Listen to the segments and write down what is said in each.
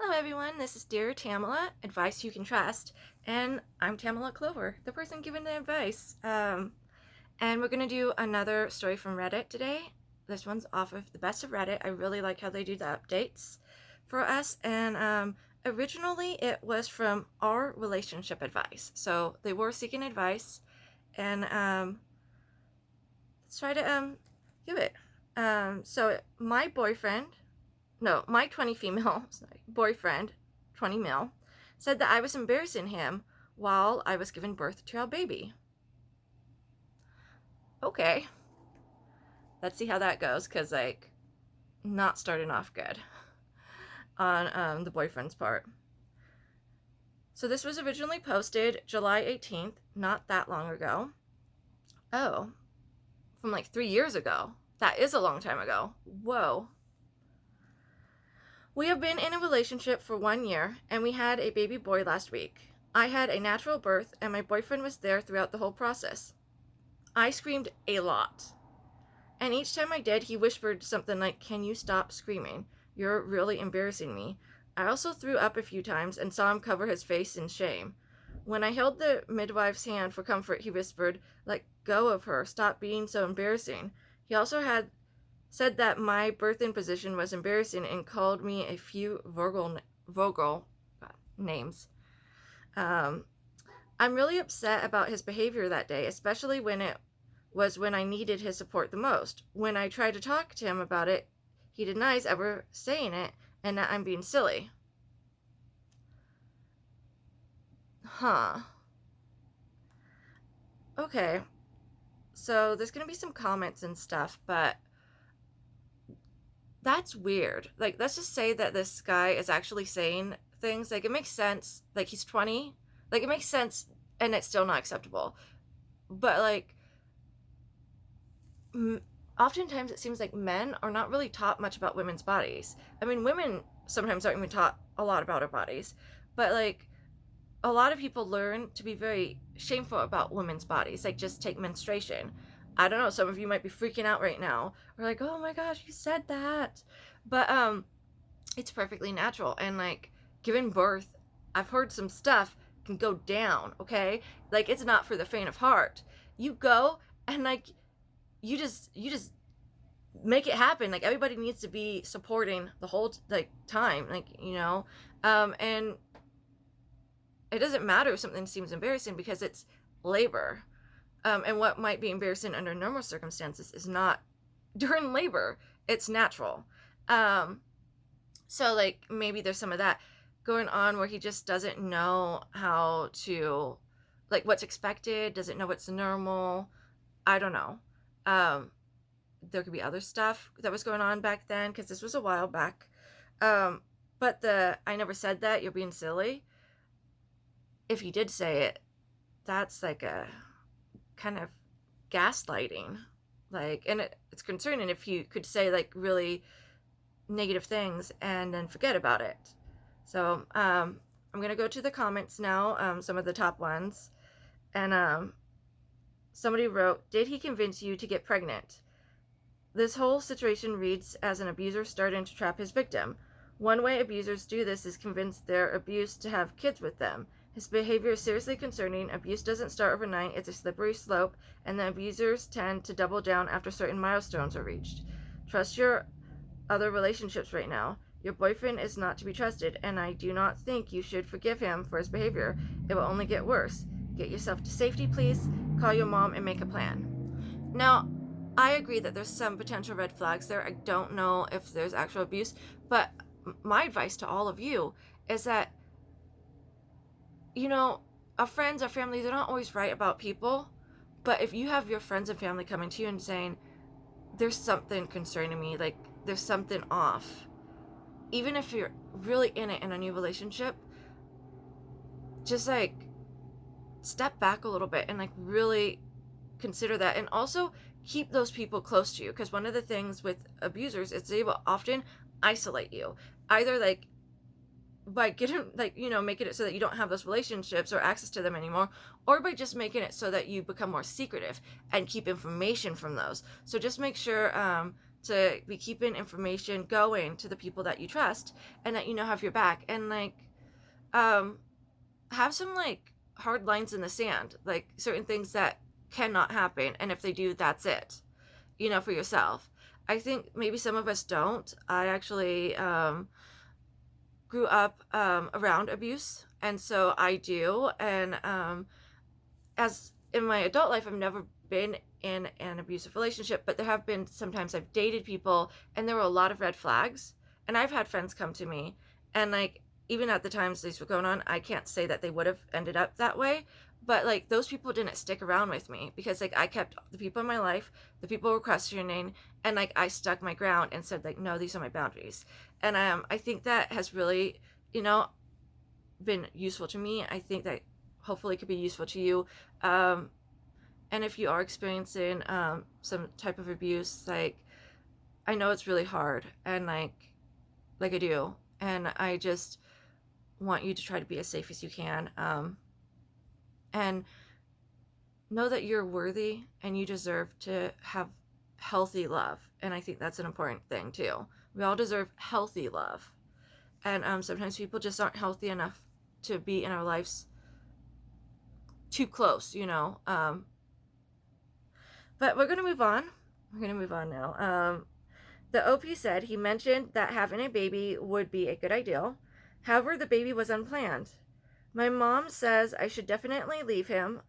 Hello everyone, this is Dear Tamela, advice you can trust, and I'm Tamela Clover, the person giving the advice. And we're going to do another story from Reddit today. This one's off of the best of Reddit. I really like how they do the updates for us, and originally it was from our relationship advice. So they were seeking advice, and let's try to give it. So my boyfriend, no, my 20 female sorry, boyfriend, 20 male, said that I was embarrassing him while I was giving birth to our baby. Okay, let's see how that goes, because, like, not starting off good on the boyfriend's part. So this was originally posted July 18th, not that long ago. Oh, from like 3 years ago. That is a long time ago. Whoa. We have been in a relationship for 1 year, and we had a baby boy last week. I had a natural birth, and my boyfriend was there throughout the whole process. I screamed a lot. And each time I did, he whispered something like, "Can you stop screaming? You're really embarrassing me." I also threw up a few times and saw him cover his face in shame. When I held the midwife's hand for comfort, he whispered, "Let go of her. Stop being so embarrassing." He also had said that my birthing position was embarrassing and called me a few vulgar names. Um, I'm really upset about his behavior that day, especially when it was when I needed his support the most. When I tried to talk to him about it, he denies ever saying it and that I'm being silly. Huh. Okay. So there's going to be some comments and stuff, but that's weird. Like, let's just say that this guy is actually saying things. Like, it makes sense. Like, he's 20. Like, it makes sense, and it's still not acceptable. But, like, oftentimes it seems like men are not really taught much about women's bodies. I mean, women sometimes aren't even taught a lot about our bodies. But, like, a lot of people learn to be very shameful about women's bodies. Like, just take menstruation. I don't know, some of you might be freaking out right now. Or like, "Oh my gosh, you said that." But it's perfectly natural. And, like, giving birth, I've heard some stuff can go down, okay? Like, it's not for the faint of heart. You go and, like, you just make it happen. Like, everybody needs to be supporting the whole like time, and it doesn't matter if something seems embarrassing, because it's labor. And what might be embarrassing under normal circumstances is not during labor. It's natural. So, like, maybe there's some of that going on where he just doesn't know how to, like, what's expected, doesn't know what's normal. I don't know. There could be other stuff that was going on back then, because this was a while back. But "I never said that, you're being silly," if he did say it, that's like a kind of gaslighting. Like, and it's concerning if you could say, like, really negative things and then forget about it. So I'm gonna go to the comments now, some of the top ones. And somebody wrote, "Did he convince you to get pregnant? This whole situation reads as an abuser starting to trap his victim. One way abusers do this is convince their abused to have kids with them. His behavior is seriously concerning. Abuse doesn't start overnight, it's a slippery slope, and the abusers tend to double down after certain milestones are reached. Trust your other relationships right now. Your boyfriend is not to be trusted, and I do not think you should forgive him for his behavior. It will only get worse. Get yourself to safety, please. Call your mom and make a plan." Now, I agree that there's some potential red flags there. I don't know if there's actual abuse, but my advice to all of you is that, our friends, our family, they're not always right about people. But if you have your friends and family coming to you and saying, "There's something concerning me, like, there's something off," even if you're really in it in a new relationship, just, like, step back a little bit and, like, really consider that. And also keep those people close to you, because one of the things with abusers is they will often isolate you, either, like, by getting, like, making it so that you don't have those relationships or access to them anymore, or by just making it so that you become more secretive and keep information from those. So just make sure to be keeping information going to the people that you trust and that have your back, and like have some like hard lines in the sand, like certain things that cannot happen, and if they do, that's it, for yourself. I think maybe some of us don't. I actually grew up around abuse, and so I do. And as in my adult life, I've never been in an abusive relationship, but there have been sometimes I've dated people, and there were a lot of red flags. And I've had friends come to me, and like even at the times these were going on, I can't say that they would have ended up that way, but like those people didn't stick around with me because like I kept the people in my life, the people were questioning, and like I stuck my ground and said like, no, these are my boundaries. And I think that has really, you know, been useful to me. I think that hopefully could be useful to you. And if you are experiencing some type of abuse, like I know it's really hard, and like I do, and I just want you to try to be as safe as you can, and know that you're worthy and you deserve to have healthy love. And I think that's an important thing too. We all deserve healthy love, and sometimes people just aren't healthy enough to be in our lives too close, but we're gonna move on. We're gonna move on now. The OP said he mentioned that having a baby would be a good idea. However, the baby was unplanned. My mom says I should definitely leave him,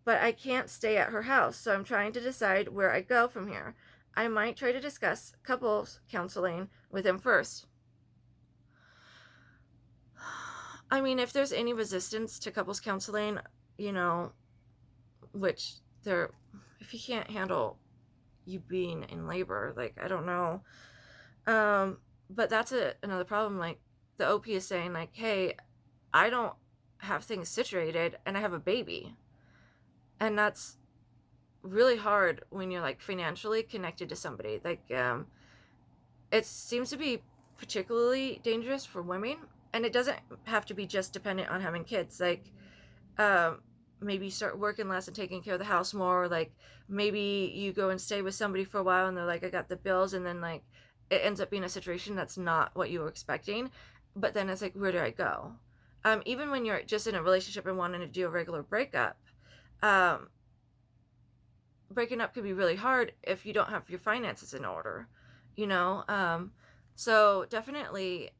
but I can't stay at her house, so I'm trying to decide where I go from here. I might try to discuss couples counseling with him first. I mean, if there's any resistance to couples counseling, which there, if you can't handle you being in labor, like I don't know, but that's another problem. Like the OP is saying, like, hey, I don't have things situated and I have a baby, and that's really hard when you're like financially connected to somebody. Like it seems to be particularly dangerous for women, and it doesn't have to be just dependent on having kids. Like um maybe start working less and taking care of the house more, or like maybe you go and stay with somebody for a while and they're like, I got the bills, and then like it ends up being a situation that's not what you were expecting, but then it's like, where do I go? Even when you're just in a relationship and wanting to do a regular breakup, um breaking up can be really hard if you don't have your finances in order, so definitely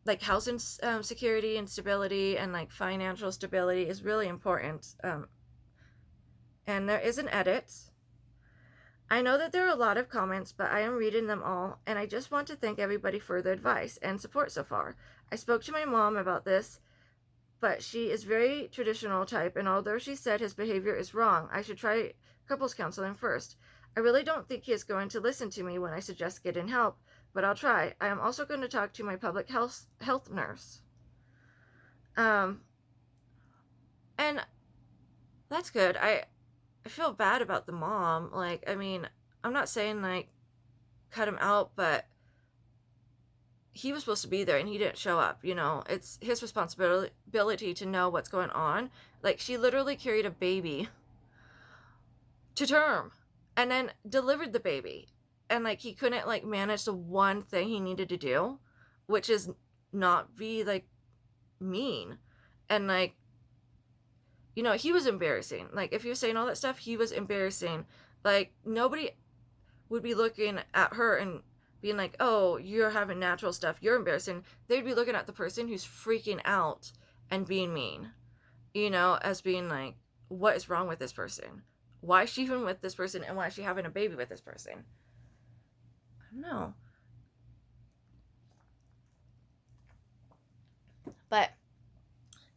like housing security and stability, and like financial stability is really important. And there is an edit. I know that there are a lot of comments, but I am reading them all, and I just want to thank everybody for their advice and support so far. I spoke to my mom about this, but she is very traditional type, and although she said his behavior is wrong, I should try couples counseling first. I really don't think he is going to listen to me when I suggest getting help, but I'll try. I am also going to talk to my public health nurse. And that's good. I feel bad about the mom. Like, I mean, I'm not saying like cut him out, but he was supposed to be there and he didn't show up. It's his responsibility to know what's going on. Like, she literally carried a baby to term and then delivered the baby, and like he couldn't like manage the one thing he needed to do, which is not be like mean. And like, he was embarrassing. Like, if he was saying all that stuff, he was embarrassing. Like, nobody would be looking at her and being like, oh, you're having natural stuff, you're embarrassing. They'd be looking at the person who's freaking out and being mean, as being like, what is wrong with this person? Why is she even with this person, and why is she having a baby with this person? I don't know. But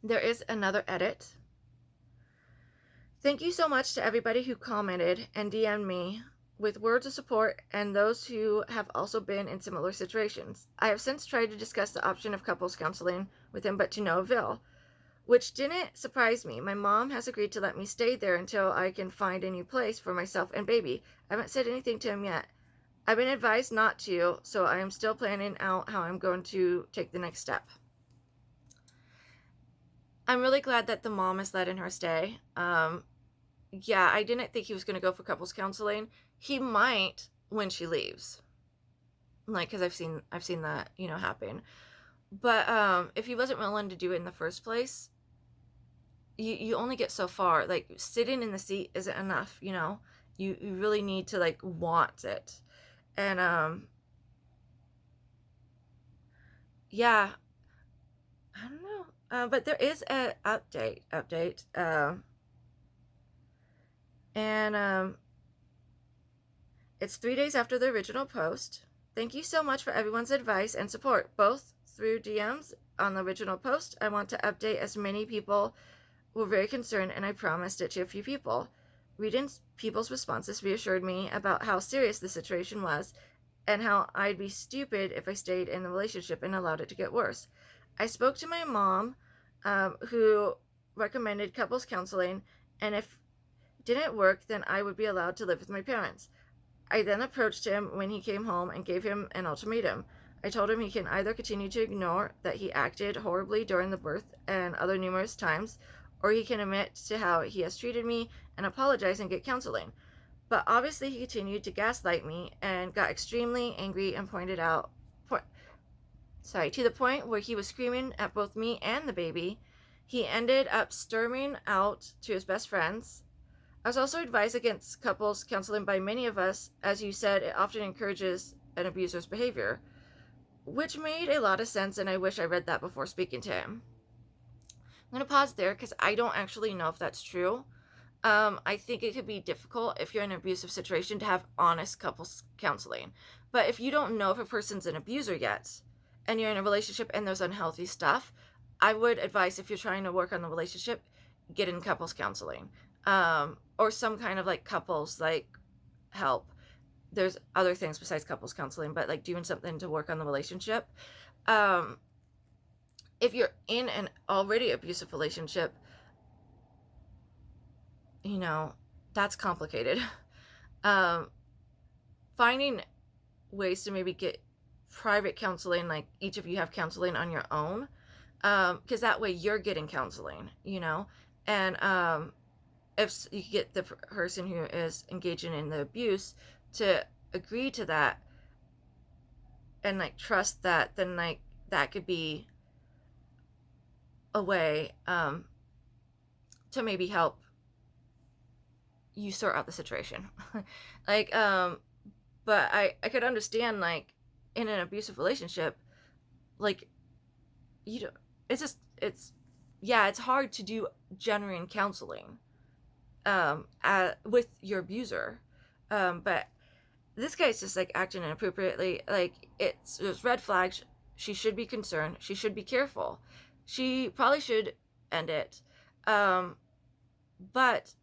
there is another edit. Thank you so much to everybody who commented and DM'd me with words of support, and those who have also been in similar situations. I have since tried to discuss the option of couples counseling with him, but to no avail, which didn't surprise me. My mom has agreed to let me stay there until I can find a new place for myself and baby. I haven't said anything to him yet. I've been advised not to, so I am still planning out how I'm going to take the next step. I'm really glad that the mom is letting her stay. Yeah, I didn't think he was going to go for couples counseling. he might when she leaves. Like, because I've seen that, happen. But if he wasn't willing to do it in the first place, you only get so far. Like, sitting in the seat isn't enough, You really need to, like, want it. And yeah, I don't know. But there is a update. And it's 3 days after the original post. Thank you so much for everyone's advice and support, both through DMs on the original post. I want to update as many people were very concerned, and I promised it to a few people. Reading people's responses reassured me about how serious the situation was and how I'd be stupid if I stayed in the relationship and allowed it to get worse. I spoke to my mom, who recommended couples counseling, and if it didn't work, then I would be allowed to live with my parents. I then approached him when he came home and gave him an ultimatum. I told him he can either continue to ignore that he acted horribly during the birth and other numerous times, or he can admit to how he has treated me and apologize and get counseling. But obviously he continued to gaslight me and got extremely angry and to the point where he was screaming at both me and the baby. He ended up storming out to his best friends. I was also advised against couples counseling by many of us. As you said, it often encourages an abuser's behavior, which made a lot of sense, and I wish I read that before speaking to him. I'm going to pause there because I don't actually know if that's true. I think it could be difficult if you're in an abusive situation to have honest couples counseling. But if you don't know if a person's an abuser yet, and you're in a relationship and there's unhealthy stuff, I would advise, if you're trying to work on the relationship, get in couples counseling. Or some kind of like couples like help. There's other things besides couples counseling, but like doing something to work on the relationship. If you're in an already abusive relationship, that's complicated. Finding ways to maybe get private counseling, like each of you have counseling on your own, because that way you're getting counseling, and if you get the person who is engaging in the abuse to agree to that and like trust that, then like that could be a way to maybe help you sort out the situation. Like but I could understand, like, in an abusive relationship, like, you don't, it's hard to do genuine counseling with your abuser. But this guy's just like acting inappropriately. Like, there's red flags. She should be concerned. She should be careful. She probably should end it. But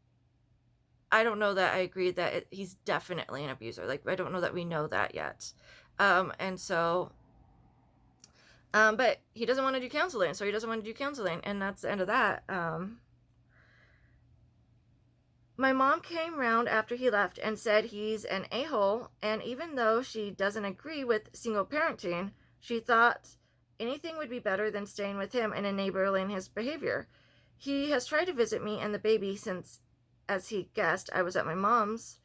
I don't know that I agree that he's definitely an abuser. Like, I don't know that we know that yet. And so, but he doesn't want to do counseling, so he doesn't want to do counseling, and that's the end of that. My mom came round after he left and said he's an a-hole, and even though she doesn't agree with single parenting, she thought anything would be better than staying with him and enabling his behavior. He has tried to visit me and the baby since, as he guessed, I was at my mom's,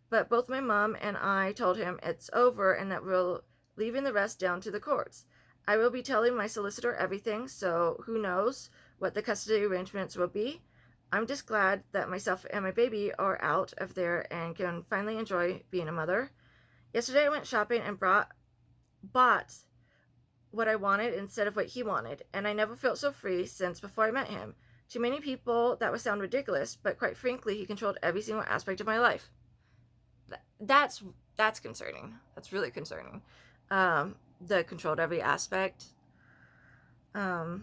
but both my mom and I told him it's over and that we're leaving the rest down to the courts. I will be telling my solicitor everything, so who knows what the custody arrangements will be. I'm just glad that myself and my baby are out of there and can finally enjoy being a mother. Yesterday I went shopping and bought what I wanted instead of what he wanted, and I never felt so free since before I met him. To many people, that would sound ridiculous, but quite frankly, he controlled every single aspect of my life. That's concerning. That's really concerning. The controlled every aspect. However,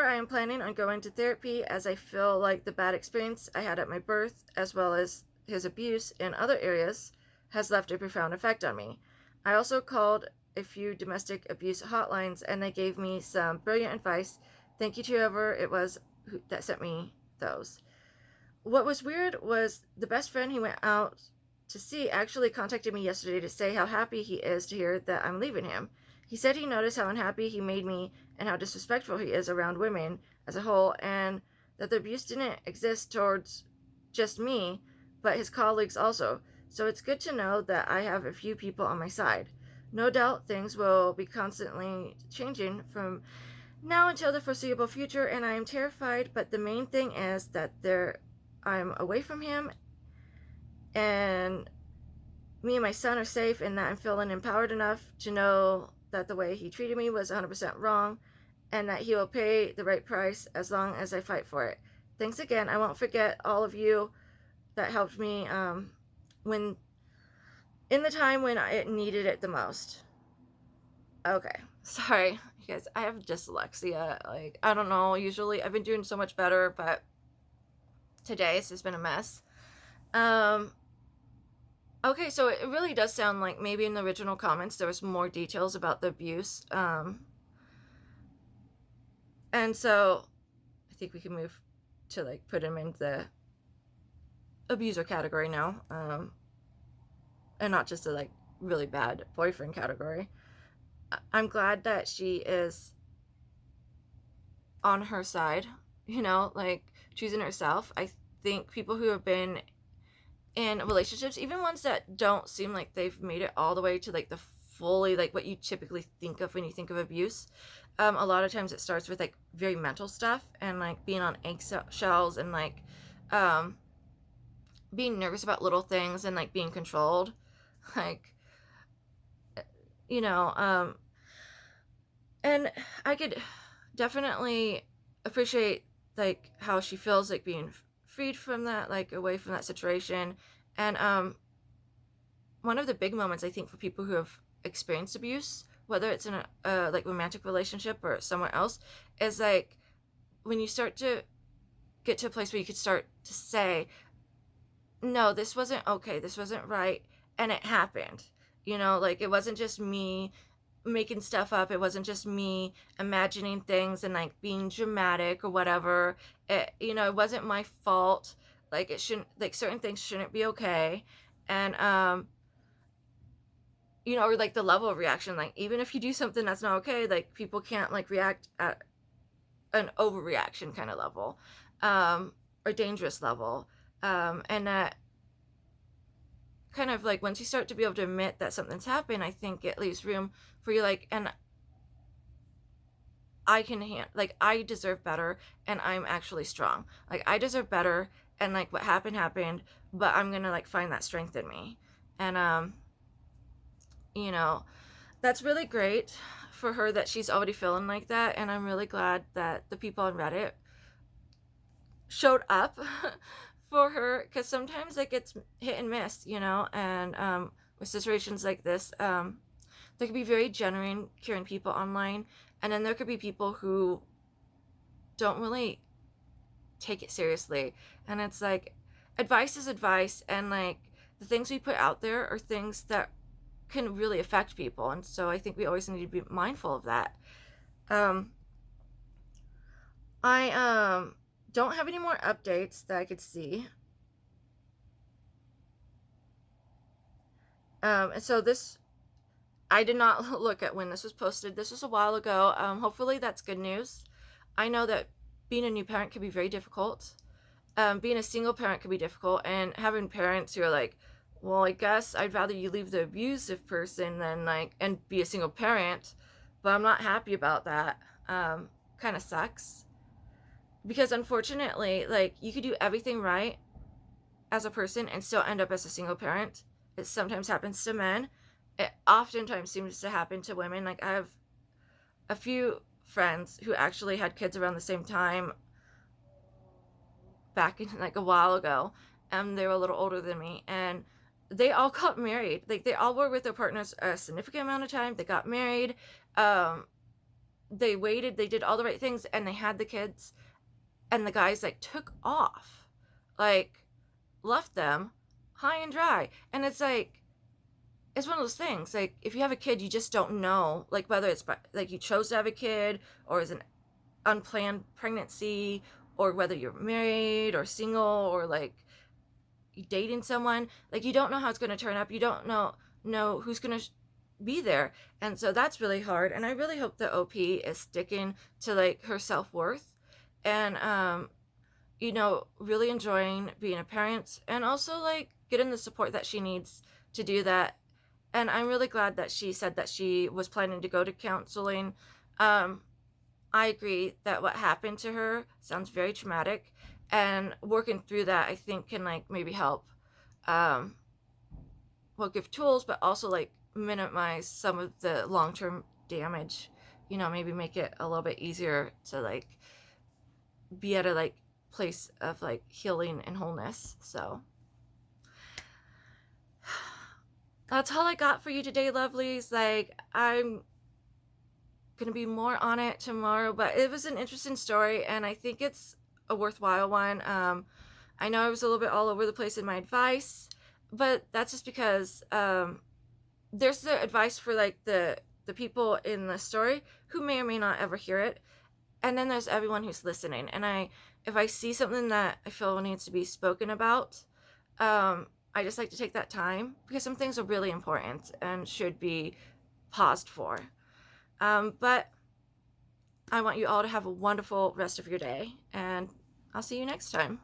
I am planning on going to therapy as I feel like the bad experience I had at my birth, as well as his abuse in other areas, has left a profound effect on me. I also called a few domestic abuse hotlines, and they gave me some brilliant advice. Thank you to whoever it was that sent me those. What was weird was the best friend he went out to see actually contacted me yesterday to say how happy he is to hear that I'm leaving him. He said he noticed how unhappy he made me and how disrespectful he is around women as a whole, and that the abuse didn't exist towards just me, but his colleagues also. So it's good to know that I have a few people on my side. No doubt things will be constantly changing from now until the foreseeable future, and I am terrified, but the main thing is that I'm away from him, and me and my son are safe, and that I'm feeling empowered enough to know that the way he treated me was 100% wrong, and that he will pay the right price as long as I fight for it. Thanks again. I won't forget all of you that helped me when in the time when I needed it the most. Okay, sorry, you guys. I have dyslexia. Like, I don't know. Usually, I've been doing so much better, but today it's just been a mess. Um, okay, so it really does sound like maybe in the original comments there was more details about the abuse. And so I think we can move to like put him in the abuser category now, and not just a like really bad boyfriend category. I'm glad that she is on her side, like choosing herself. I think people who have been in relationships, even ones that don't seem like they've made it all the way to like the fully like what you typically think of when you think of abuse, a lot of times it starts with like very mental stuff and like being on eggshells and like um, being nervous about little things and like being controlled, like you know um, and I could definitely appreciate like how she feels like being freed from that, like away from that situation. And one of the big moments I think for people who have experienced abuse, whether it's in a like romantic relationship or somewhere else, is like when you start to get to a place where you could start to say, no, this wasn't okay, this wasn't right, and it happened. Like it wasn't just me making stuff up. It wasn't just me imagining things and like being dramatic or whatever. It wasn't my fault. Like it shouldn't, like certain things shouldn't be okay. And or like the level of reaction, like even if you do something that's not okay, like people can't like react at an overreaction kind of level, or dangerous level. And that kind of like once you start to be able to admit that something's happened, I think it leaves room for you, like, and like I deserve better, and I'm actually strong. Like I deserve better, and like what happened, but I'm gonna like find that strength in me. And you know, that's really great for her that she's already feeling like that, and I'm really glad that the people on Reddit showed up for her, because sometimes like it's hit and miss, and with situations like this, there could be very genuine, caring people online, and then there could be people who don't really take it seriously. And it's like, advice is advice, and like the things we put out there are things that can really affect people, and so I think we always need to be mindful of that. I don't have any more updates that I could see. And so this, I did not look at when this was posted. This was a while ago. Hopefully that's good news. I know that being a new parent can be very difficult. Being a single parent can be difficult, and having parents who are like, well, I guess I'd rather you leave the abusive person than like and be a single parent, but I'm not happy about that. Kind of sucks, because unfortunately, like you could do everything right as a person and still end up as a single parent. It sometimes happens to men. It oftentimes seems to happen to women. Like I have a few friends who actually had kids around the same time back in like a while ago, and they were a little older than me, and they all got married. Like they all were with their partners a significant amount of time. They got married. They waited. They did all the right things, and they had the kids. And the guys like took off, like left them high and dry. And it's like, it's one of those things. Like if you have a kid, you just don't know, like whether it's like you chose to have a kid or is an unplanned pregnancy, or whether you're married or single or like dating someone. Like you don't know how it's going to turn up. You don't know who's going to be there. And so that's really hard. And I really hope the OP is sticking to like her self-worth, and really enjoying being a parent and also like getting the support that she needs to do that. And I'm really glad that she said that she was planning to go to counseling. Um, I agree that what happened to her sounds very traumatic, and working through that, I think, can like maybe help. Um, well, give tools, but also like minimize some of the long term damage. Maybe make it a little bit easier to like be at a like place of like healing and wholeness. So that's all I got for you today, lovelies. Like, I'm gonna be more on it tomorrow, but it was an interesting story, and I think it's a worthwhile one. I know I was a little bit all over the place in my advice, but that's just because there's the advice for like the people in the story who may or may not ever hear it, and then there's everyone who's listening. And if I see something that I feel needs to be spoken about, I just like to take that time because some things are really important and should be paused for. But I want you all to have a wonderful rest of your day, and I'll see you next time.